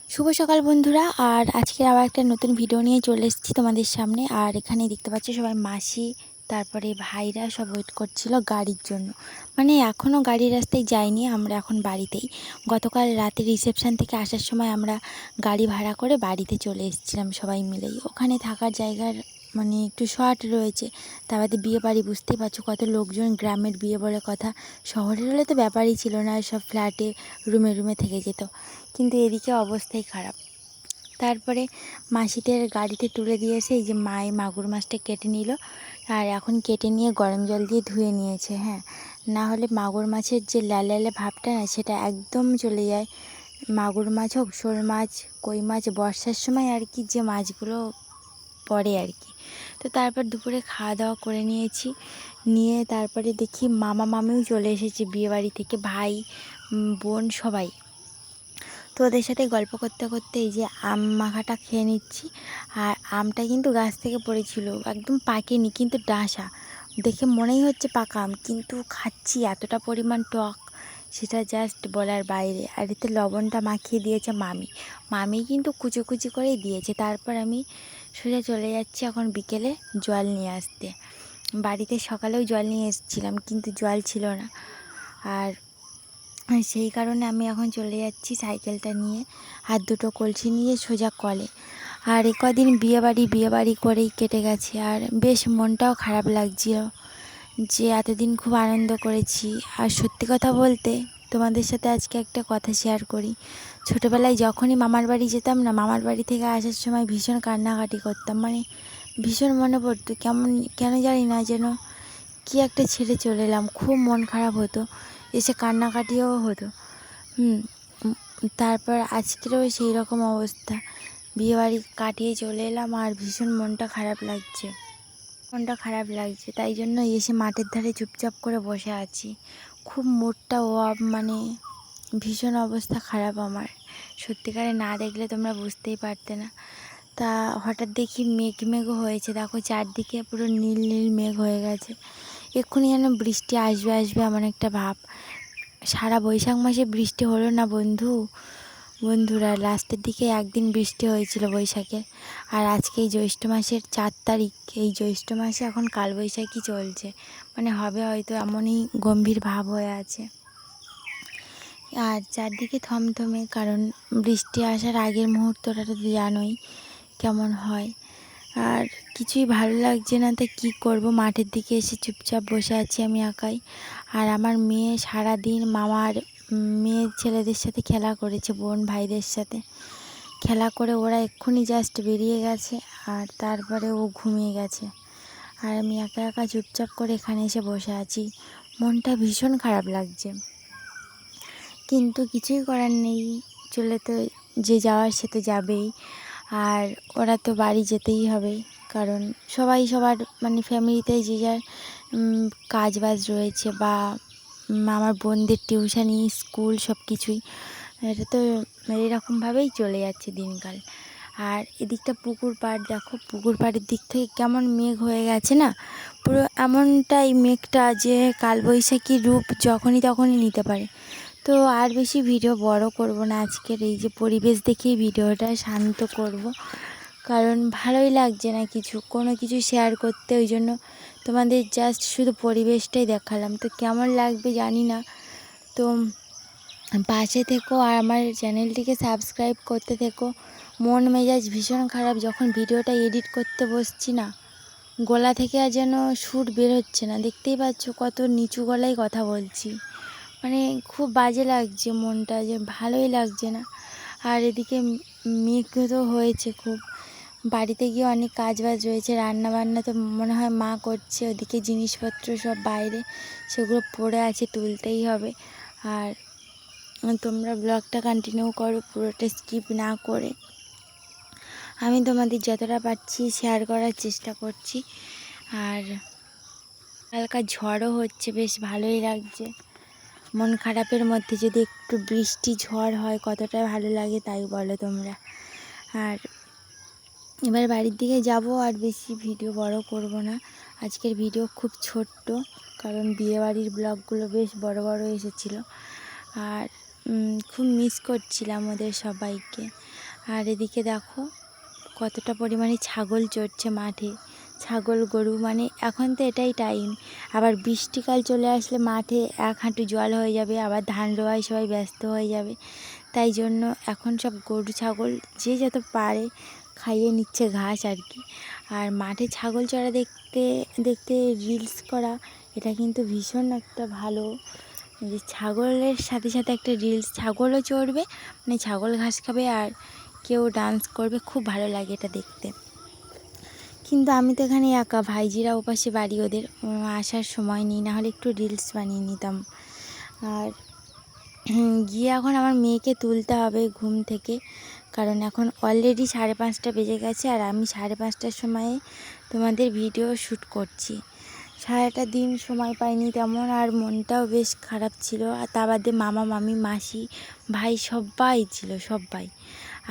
শুভ সকাল বন্ধুরা। আর আজকে আবার একটা নতুন ভিডিও নিয়ে চলে এসেছি তোমাদের সামনে। আর এখানে দেখতে পাচ্ছ সবাই মাসি তারপরে ভাইরা সব ওয়েট করছিল গাড়ির জন্য। মানে এখনও গাড়ির রাস্তায় যাইনি, আমরা এখন বাড়িতেই। গতকাল রাতে রিসেপশন থেকে আসার সময় আমরা গাড়ি ভাড়া করে বাড়িতে চলে এসেছিলাম সবাই মিলেই। ওখানে থাকার জায়গার মানে একটু শর্ট রয়েছে, তার বাদে বিয়ে বাড়ি বুঝতেই পারছো কত লোকজন, গ্রামের বিয়ে বলে কথা। শহরের হলে তো ব্যাপারই ছিল না, সব ফ্ল্যাটে রুমে রুমে থেকে যেত, কিন্তু এদিকে অবস্থাই খারাপ। তারপরে মাসিদের গাড়িতে তুলে দিয়েছে, এই যে মায়ে মাগুর মাছটা কেটে নিল। আর এখন কেটে নিয়ে গরম জল দিয়ে ধুয়ে নিয়েছে। হ্যাঁ, না হলে মাগুর মাছের যে ল্যালে ভাবটা না, সেটা একদম চলে যায়। মাগুর মাছ হোক, শোল মাছ, কই মাছ, বর্ষার সময় আর কি যে মাছগুলো পড়ে আর কি। তো তারপর দুপুরে খাওয়া দাওয়া করে নিয়েছি, নিয়ে তারপরে দেখি মামা মামিও চলে এসেছে বিয়েবাড়ি থেকে, ভাই বোন সবাই। তো ওদের সাথে গল্প করতে করতে এই যে আম মাখাটা খেয়ে নিচ্ছি। আর আমটা কিন্তু গাছ থেকে পড়েছিল, একদম পাকেনি, কিন্তু ডাঁসা দেখে মনেই হচ্ছে পাকা আম, কিন্তু খাচ্ছি এতটা পরিমাণ টক, সেটা জাস্ট বলার বাইরে। আর এতে লবণটা মাখিয়ে দিয়েছে মামি, মামি কিন্তু কুচো কুচি করেই দিয়েছে। তারপর আমি সোজা চলে যাচ্ছি এখন বিকেলে জল নিয়ে আসতে। বাড়িতে সকালেও জল নিয়ে এসেছিলাম, কিন্তু জল ছিল না। আর সেই কারণে আমি এখন চলে যাচ্ছি সাইকেলটা নিয়ে, আর দুটো কলসি নিয়ে সোজা কলে। আর এ কদিন বিয়েবাড়ি করেই কেটে গেছে, আর বেশ মনটাও খারাপ লাগছিল যে এতদিন খুব আনন্দ করেছি। আর সত্যি কথা বলতে তোমাদের সাথে আজকে একটা কথা শেয়ার করি। ছোটোবেলায় যখনই মামার বাড়ি যেতাম না, মামার বাড়ি থেকে আসার সময় ভীষণ কান্নাকাটি করতাম, মানে ভীষণ মনে পড়তো, কেন জানি না, যেন কি একটা ছেড়ে চলে এলাম, খুব মন খারাপ হতো, এসে কান্নাকাটিও হতো। তারপর আজকেরও সেই রকম অবস্থা, বিয়েবাড়ি কাটিয়ে চলে এলাম আর ভীষণ মনটা খারাপ লাগছে, তাই জন্য এসে মাঠের ধারে চুপচাপ করে বসে আছি। খুব মুডটা অফ, মানে ভীষণ অবস্থা খারাপ আমার। সত্যিকারে না দেখলে তোমরা বুঝতেই পারতে না। তা হঠাৎ দেখি মেঘ হয়েছে, দেখো চারদিকে পুরো নীল নীল মেঘ হয়ে গেছে, এক্ষুনি যেন বৃষ্টি আসবে এমন একটা ভাব। সারা বৈশাখ মাসে বৃষ্টি হলো না বন্ধুরা, লাস্টের দিকে একদিন বৃষ্টি হয়েছিল বৈশাখে। আর আজকে এই জ্যৈষ্ঠ মাসের 4 তারিখ, এই জ্যৈষ্ঠ মাসে এখন কালবৈশাখী চলছে, মানে হবে হয়তো, এমনই গম্ভীর ভাব হয়ে আছে। আর চারদিকে থমথমে, কারণ বৃষ্টি আসার আগের মুহূর্তটা তো জানোই কেমন হয়। আর কিছুই ভালো লাগছে না, তো কী করব, মাঠের দিকে এসে চুপচাপ বসে আছি আমি একাই। আর আমার মেয়ে সারাদিন মামার মেয়ে ছেলেদের সাথে খেলা করেছে, বোন ভাইদের সাথে খেলা করে ওরা এক্ষুনি জাস্ট বেরিয়ে গেছে, আর তারপরে ও ঘুমিয়ে গেছে। আর আমি একা একা চুপচাপ করে এখানে এসে বসে আছি, মনটা ভীষণ খারাপ লাগছে, কিন্তু কিছুই করার নেই। চলে তো যে যাওয়ার সে তো যাবেই, আর ওরা তো বাড়ি যেতেই হবে, কারণ সবাই সবার মানে ফ্যামিলিতে যে যার কাজ বাজ রয়েছে, বা আমার বোনদের টিউশনি, স্কুল, সব কিছুই, এটা তো এরকমভাবেই চলে যাচ্ছে দিনকাল। আর এদিকটা পুকুর পাড়, দেখো পুকুর পাড়ের দিক থেকে কেমন মেঘ হয়ে গেছে না, পুরো এমনটাই মেঘটা যে কালবৈশাখী রূপ যখনই তখনই নিতে পারে। তো আর বেশি ভিডিও বড় করব না, আজকের এই যে পরিবেশ দেখেই ভিডিওটা শান্ত করব, কারণ ভালোই লাগছে না কোনো কিছু শেয়ার করতে, ওই জন্য তোমাদের জাস্ট শুধু পরিবেশটাই দেখালাম। তো কেমন লাগবে জানি না, তো পাশে থেকো আর আমার চ্যানেলটিকে সাবস্ক্রাইব করতে থেকো। মন মেজাজ ভীষণ খারাপ, যখন ভিডিওটা এডিট করতে বসছি না, গলা থেকে আর যেন সুর বের হচ্ছে না, দেখতেই পাচ্ছ কত নিচু গলায় কথা বলছি, মানে খুব বাজে লাগছে মনটা, যে ভালোই লাগছে না। আর এদিকে মেঘ তো হয়েছে খুব, বাড়িতে গিয়ে অনেক কাজ বাজ রয়েছে, রান্না বান্না তো মনে হয় মা করছে, ওদিকে জিনিসপত্র সব বাইরে, সেগুলো পড়ে আছে, তুলতেই হবে। আর তোমরা ব্লগটা কন্টিনিউ করো, পুরোটা স্কিপ না করে। আমি তোমাদের যতটা পারছি শেয়ার করার চেষ্টা করছি। আর হালকা ঝড়ও হচ্ছে, বেশ ভালোই লাগছে। মন খারাপের মধ্যে যদি একটু বৃষ্টি ঝড় হয় কতটা ভালো লাগে তাই বলো তোমরা। আর এবার বাড়ির দিকে যাব, আর বেশি ভিডিও বড় করব না, আজকের ভিডিও খুব ছোট্ট, কারণ বিয়েবাড়ির ব্লগগুলো বেশ বড় বড় এসেছিলো। আর খুব মিস করছিলাম ওদের সবাইকে। আর এদিকে দেখো কতটা পরিমাণে ছাগল চড়ছে মাঠে, ছাগল গরু, মানে এখন তো এটাই টাইম। আবার বৃষ্টিকাল চলে আসলে মাঠে এক হাঁটু জল হয়ে যাবে, আবার ধান রোয়ায় সবাই ব্যস্ত হয়ে যাবে। তাই জন্য এখন সব গরু ছাগল যে যত পারে খাইয়ে নিচ্ছে ঘাস আর কি। আর মাঠে ছাগল চড়া দেখতে দেখতে রিলস করা, এটা কিন্তু ভীষণ একটা ভালো, যে ছাগলের সাথে সাথে একটা রিলস, ছাগলও চড়বে, মানে ছাগল ঘাস খাবে আর কেউ ডান্স করবে, খুব ভালো লাগে এটা দেখতে। কিন্তু আমি তো এখানে একা, ভাইজিরা ওপাশে বাড়ি, ওদের আসার সময় নেই, না হলে একটু রিলস বানিয়ে নিতাম। আর গিয়ে এখন আমার মেয়েকে তুলতে হবে ঘুম থেকে, কারণ এখন অলরেডি 5:30 বেজে গেছে আর আমি 5:30টার সময়ে তোমাদের ভিডিও শ্যুট করছি। সারাটা দিন সময় পাইনি তেমন, আর মনটাও বেশ খারাপ ছিল। আর তা বাদে মামা মামি মাসি ভাই সবাই ছিল, সবাই।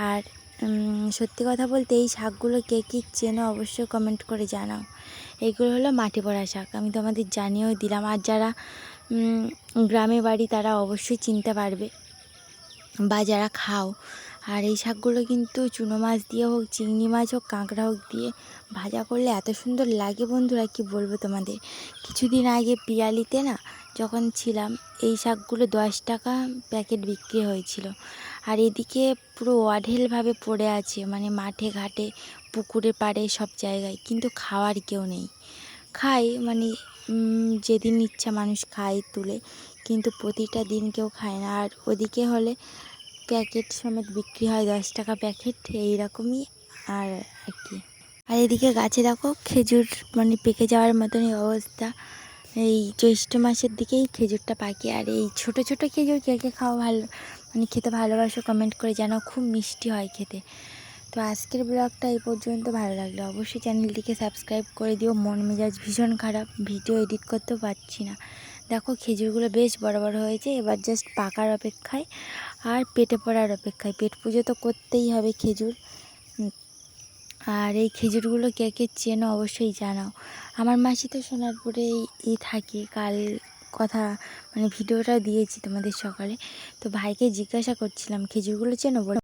আর সত্যি কথা বলতে এই শাকগুলো কে কী চেনো অবশ্যই কমেন্ট করে জানাও। এইগুলো হলো মাটি পড়া শাক, আমি তোমাদের জানিয়েও দিলাম। আর যারা গ্রামে বাড়ি তারা অবশ্যই চিনতে পারবে বা যারা খাও। আর এই শাকগুলো কিন্তু চুনো মাছ দিয়ে হোক, চিংড়ি মাছ হোক, কাঁকড়া হোক দিয়ে ভাজা করলে এত সুন্দর লাগে বন্ধুরা, কি বলবো তোমাদের। কিছুদিন আগে পিয়ালিতে না যখন ছিলাম, এই শাকগুলো 10 টাকা প্যাকেট বিক্রি হয়েছিল। আর এদিকে পুরো অঢেলভাবে পড়ে আছে, মানে মাঠে ঘাটে পুকুরে পাড়ে সব জায়গায়, কিন্তু খাওয়ার কেউ নেই। খায় মানে যেদিন ইচ্ছা মানুষ খায় তুলে, কিন্তু প্রতিটা দিন কেউ খায় না। আর ওদিকে হলে প্যাকেট সমেত বিক্রি হয়, 10 টাকা প্যাকেট, এইরকমই আর কি। আর এদিকে গাছে দেখো খেজুর মানে পেকে যাওয়ার মতনই অবস্থা। এই জ্যৈষ্ঠ মাসের দিকেই খেজুরটা পাকে। আর এই ছোট ছোট খেজুর কে কে খাওয়া ভালো, মানে খেতে ভালোবাসো কমেন্ট করে জানাও, খুব মিষ্টি হয় খেতে। তো আজকের ব্লগটা এই পর্যন্ত, ভালো লাগলো অবশ্যই চ্যানেলটিকে সাবস্ক্রাইব করে দিও। মন মেজাজ ভীষণ খারাপ, ভিডিও এডিট করতেও পারছি না। দেখো খেজুরগুলো বেশ বড় বড় হয়েছে, এবার জাস্ট পাকার অপেক্ষায় আর পেটে পড়ার অপেক্ষায়। পেট পুজো তো করতেই হবে খেজুর। আর এই খেজুরগুলো কে কে চেনো অবশ্যই জানাও। আমার মাসি তো সোনারপুরেই থাকে, কাল কথা মানে ভিডিওটা দিয়েছি তোমাদের সকালে। তো ভাইকে জিজ্ঞাসা করছিলাম খেজুরগুলো চেনো বলে।